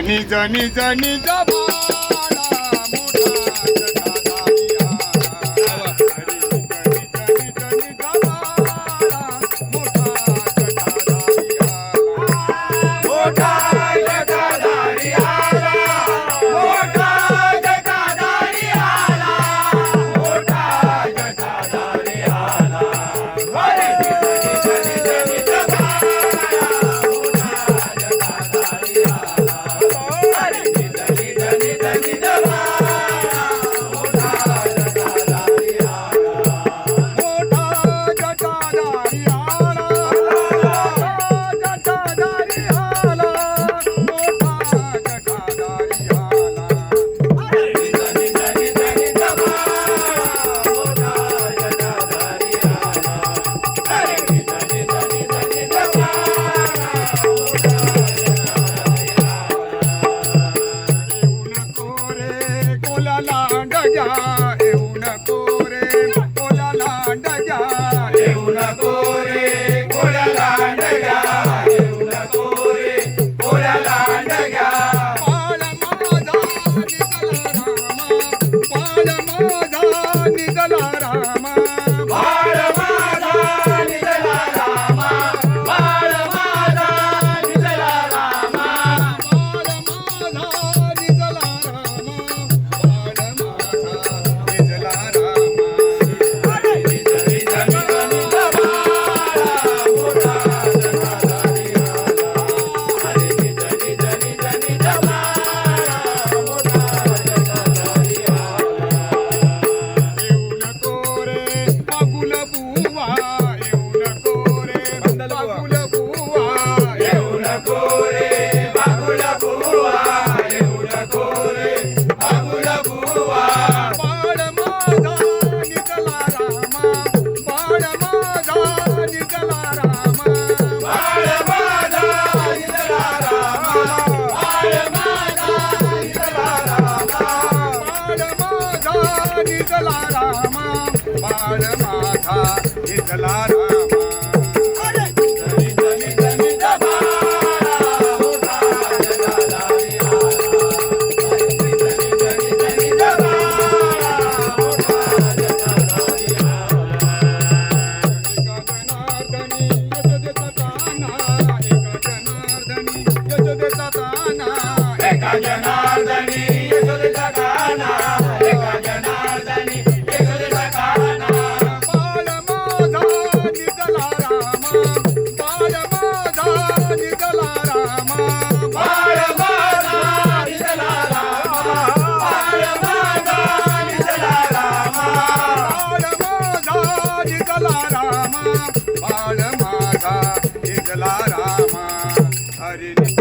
निज निज निज बाळा मोठा जटाधारी आला. निज निज निज बाळा मोठा जटाधारी आला. मोठा जटाधारी आला. मोठा जटाधारी आला. मोठा जटाधारी आला. अरे निज निज निज बाळा मोठा जटाधारी आला. अरे निज निज निज निज बाळा मोठा जटाधारी आला. मोठा जटाधारी आला. जटाधारी आला. मोठा जटाधारी आला. अरे निज निज निज निज बाळा मोठा जटाधारी आला. अरे निज निज निज निज बाळा मोठा जटाधारी आला. येऊ नको रे कोलाला डग्या. येऊ नको रे कोलाला डग्या. येऊ नको रे कोल्याला अंडग्या. येऊ नको रे कोल्याला अंडग्या. बाळ माझा निजला रामा. बाळ माझा निजला रामा. बाळ माझा निजला रामा. बाळ माझा निजला रामा. बाळ माझा निजला रामा. बाळ माझा निजला रामा. अरे निज निज निज निज बाळा मोठा जटाधारी आला. अरे निज निज निज निज बाळा मोठा जटाधारी आला. येऊ नको रे बागुल बुवा. येऊ नको रे बागुल बुवा. येऊ नको रे बागुल बुवा. येऊ नको रे बागुल बुवा. बाळ माझा निजला रामा. बाळ माझा निजला रामा. बाळ माझा निजला रामा. बाळ माझा निजला रामा. बाळ माझा निजला रामा. बाळ माझा निजला रामा. अरे निज निज निज निज बाळा मोठा जटाधारी आला. अरे निज निज निज निज बाळा मोठा जटाधारी आला. एका जनार्दनी यश देता ताना. एका जनार्दनी यश देता ताना. एका जनार्दनी यशोदेचा काना. एका जनार्दनी यशोदेचा काना. बाळ माझा निजला रामा. बाळ माझा निजला रामा. बाळ माझा निजला रामा. बाळ माझा निजला रामा. बाळ माझा निजला रामा. बाळ माझा निजला रामा. हरी निज